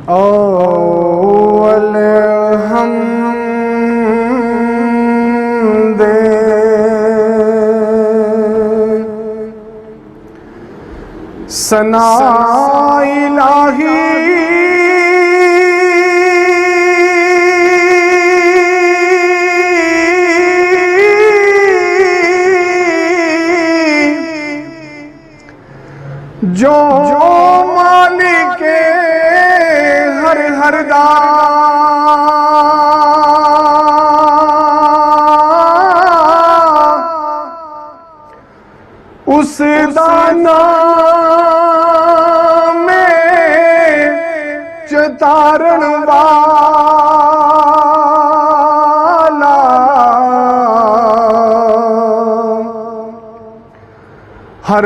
औल हमदे सना इलाही जो मालिक हर हर दा उस दा नाम चतारण वाला हर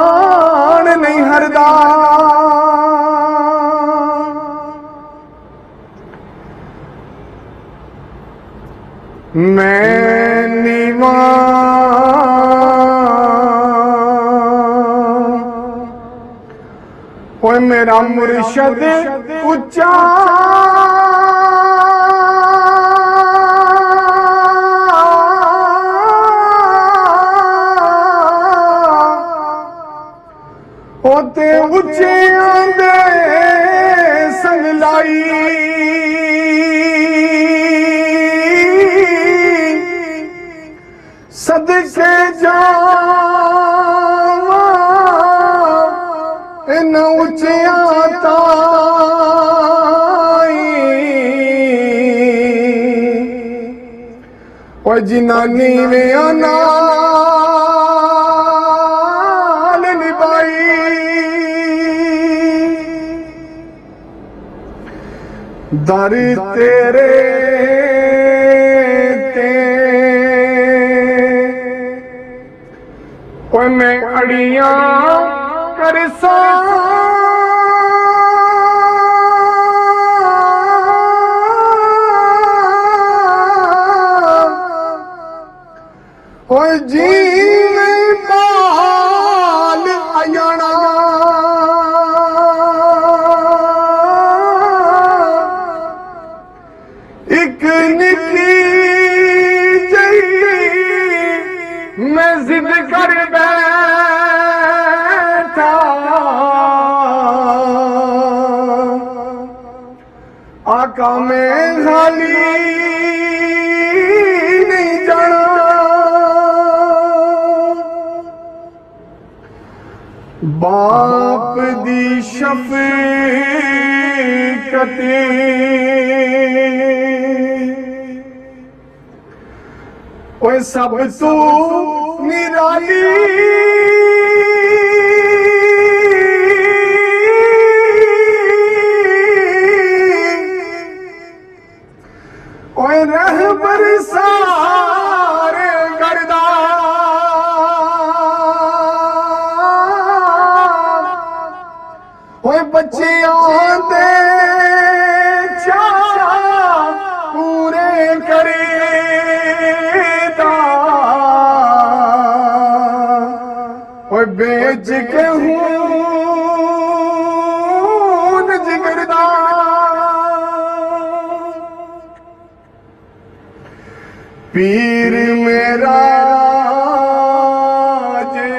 मैदान नहीं हरदा मैं नीवा ओए मेरा मुर्शद उच्चा होते उच्चे आंदे संगलाई सदके जावा इन उच्चिया ताई और जिनानी में नाल निभाई दर तेरे ओए मैं अड़ियां करसा ओए जीवे बाल आयाना एक निकी जई मैं जिद कर बैठा आका में खाली नहीं जाना बाप दी शफकते ओए सब तू निराली ओए रहबर सारे करदा ओए बच्चे आंदे चारा पूरे करे बेच के हूँ जिगरदा पीर मेरा जे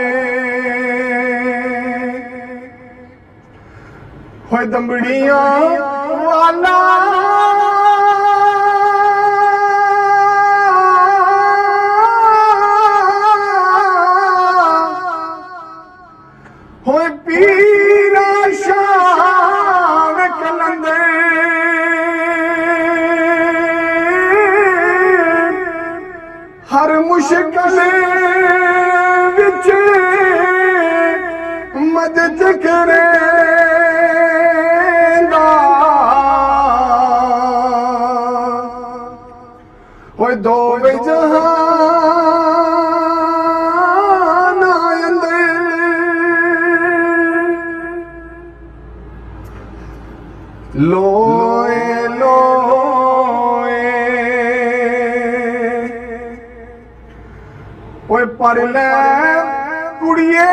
हो दमड़िया वाला होए पीरा शाह कलंदर हर मुश्किल विच मदद करेंदा होए दो जहान आंदे लोए लोए ओए पर ले कुड़िए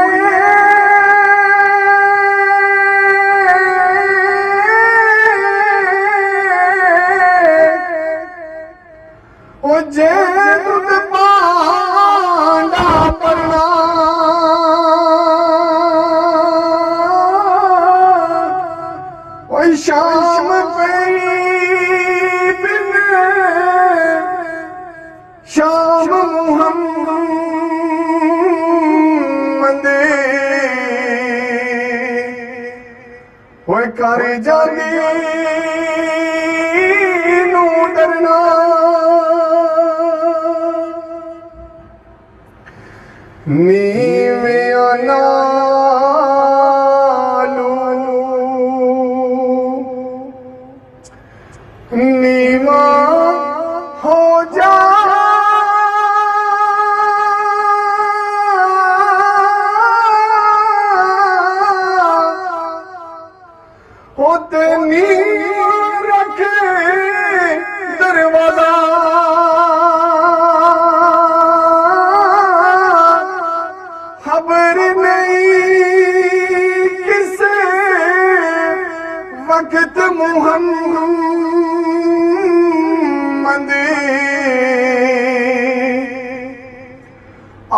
शाम पई बिन शाम मुहम्मद होए कर जांदी नू डरना नीवियां नालू नीवा हो जा होते नीवा रखे दरवाजा खबर नहीं किसे वक्त मुहम्मद आ